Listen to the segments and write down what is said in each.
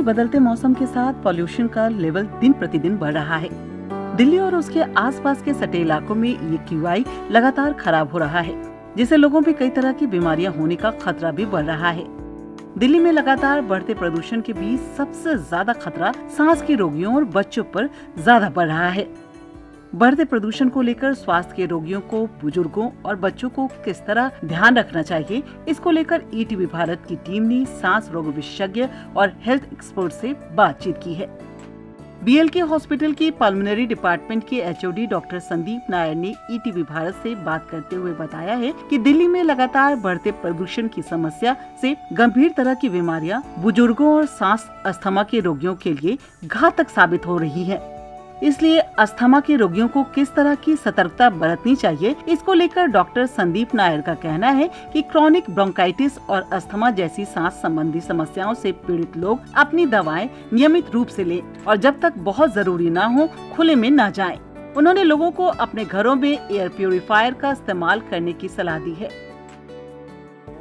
बदलते मौसम के साथ पॉल्यूशन का लेवल दिन प्रतिदिन बढ़ रहा है। दिल्ली और उसके आसपास के सटे इलाकों में ये QI लगातार खराब हो रहा है, जिससे लोगों में कई तरह की बीमारियां होने का खतरा भी बढ़ रहा है। दिल्ली में लगातार बढ़ते प्रदूषण के बीच सबसे ज्यादा खतरा सांस के रोगियों और बच्चों पर ज्यादा बढ़ रहा है। बढ़ते प्रदूषण को लेकर स्वास्थ्य के रोगियों को, बुजुर्गों और बच्चों को किस तरह ध्यान रखना चाहिए, इसको लेकर ETV भारत की टीम ने सांस रोग विशेषज्ञ और हेल्थ एक्सपर्ट से बातचीत की है। BLK हॉस्पिटल की पल्मोनरी डिपार्टमेंट के HOD डॉक्टर संदीप नायर ने ETV भारत से बात करते हुए बताया है कि दिल्ली में लगातार बढ़ते प्रदूषण की समस्या से गंभीर तरह की बीमारियां बुजुर्गों और सांस अस्थमा के रोगियों के लिए घातक साबित हो रही है। इसलिए अस्थमा के रोगियों को किस तरह की सतर्कता बरतनी चाहिए, इसको लेकर डॉक्टर संदीप नायर का कहना है कि क्रॉनिक ब्रोंकाइटिस और अस्थमा जैसी सांस संबंधी समस्याओं से पीड़ित लोग अपनी दवाएं नियमित रूप से लें और जब तक बहुत जरूरी ना हो खुले में न जाएं। उन्होंने लोगों को अपने घरों में एयर प्यूरिफायर का इस्तेमाल करने की सलाह दी है।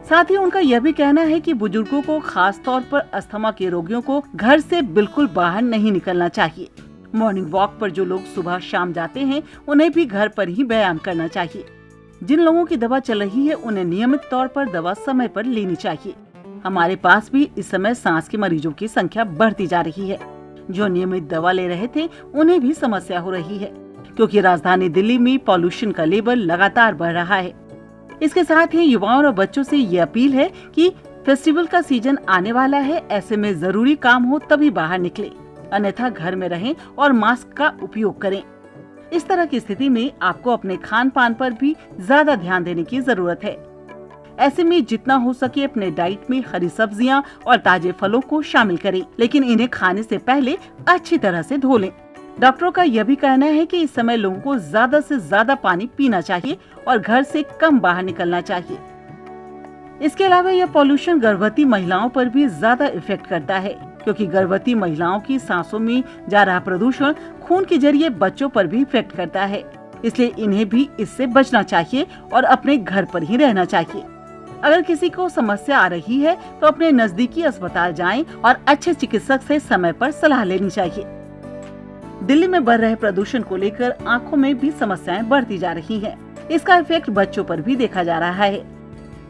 साथ ही उनका यह भी कहना है कि बुजुर्गों को, खास तौर पर अस्थमा के रोगियों को घर से बिल्कुल बाहर नहीं निकलना चाहिए। मॉर्निंग वॉक पर जो लोग सुबह शाम जाते हैं, उन्हें भी घर पर ही व्यायाम करना चाहिए। जिन लोगों की दवा चल रही है, उन्हें नियमित तौर पर दवा समय पर लेनी चाहिए। हमारे पास भी इस समय सांस के मरीजों की संख्या बढ़ती जा रही है। जो नियमित दवा ले रहे थे, उन्हें भी समस्या हो रही है, क्योंकि राजधानी दिल्ली में पॉल्यूशन का लेवल लगातार बढ़ रहा है। इसके साथ ही युवाओं और बच्चों से ये अपील है कि फेस्टिवल का सीजन आने वाला है, ऐसे में जरूरी काम हो तभी बाहर निकले, अन्यथा घर में रहें और मास्क का उपयोग करें। इस तरह की स्थिति में आपको अपने खान पान पर भी ज्यादा ध्यान देने की जरूरत है। ऐसे में जितना हो सके अपने डाइट में हरी सब्जियां और ताजे फलों को शामिल करें, लेकिन इन्हें खाने से पहले अच्छी तरह से धो लें। डॉक्टरों का यह भी कहना है कि इस समय लोगों को ज्यादा से ज्यादा पानी पीना चाहिए और घर से कम बाहर निकलना चाहिए। इसके अलावा यह पॉल्यूशन गर्भवती महिलाओं पर भी ज्यादा इफेक्ट करता है, क्योंकि गर्भवती महिलाओं की सांसों में जा रहा प्रदूषण खून के जरिए बच्चों पर भी इफेक्ट करता है। इसलिए इन्हें भी इससे बचना चाहिए और अपने घर पर ही रहना चाहिए। अगर किसी को समस्या आ रही है तो अपने नजदीकी अस्पताल जाएं और अच्छे चिकित्सक से समय पर सलाह लेनी चाहिए। दिल्ली में बढ़ रहे प्रदूषण को लेकर आंखों में भी समस्याएं बढ़ती जा रही हैं। इसका इफेक्ट बच्चों पर भी देखा जा रहा है।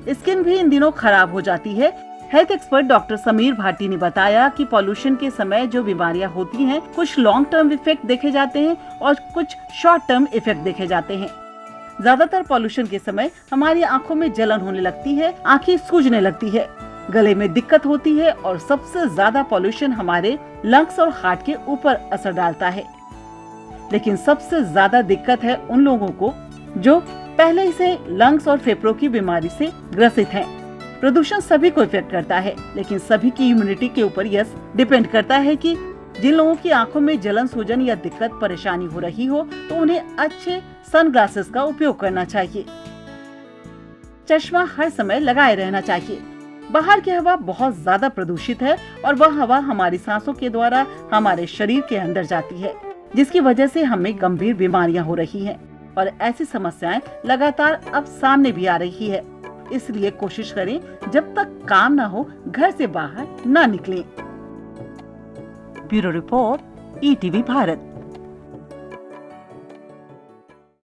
स्किन भी इन दिनों खराब हो जाती है। Health expert doctor Sameer Bhati ने बताया कि पॉल्यूशन के समय जो बीमारियां होती हैं, कुछ लॉन्ग टर्म इफेक्ट देखे जाते हैं और कुछ शॉर्ट टर्म इफेक्ट देखे जाते हैं। ज्यादातर पॉल्यूशन के समय हमारी आंखों में जलन होने लगती है, आंखें सूजने लगती है, गले में दिक्कत होती है और सबसे ज्यादा पॉल्यूशन हमारे लंग्स और हार्ट के ऊपर असर डालता है। लेकिन सबसे ज्यादा दिक्कत है उन लोगों को जो पहले से लंग्स और फेफड़ों की बीमारी से ग्रसित हैं। प्रदूषण सभी को इफेक्ट करता है, लेकिन सभी की इम्यूनिटी के ऊपर यह डिपेंड करता है कि जिन लोगों की आंखों में जलन, सूजन या दिक्कत परेशानी हो रही हो तो उन्हें अच्छे सनग्लासेस का उपयोग करना चाहिए। चश्मा हर समय लगाए रहना चाहिए। बाहर की हवा बहुत ज्यादा प्रदूषित है और वह हवा हमारी सांसों के द्वारा हमारे शरीर के अंदर जाती है, जिसकी वजह से हमें गंभीर बीमारियां हो रही हैं और ऐसी समस्याएं लगातार अब सामने भी आ रही है। इसलिए कोशिश करें जब तक काम ना हो घर से बाहर ना निकलें। Bureau report, ETV Bharat.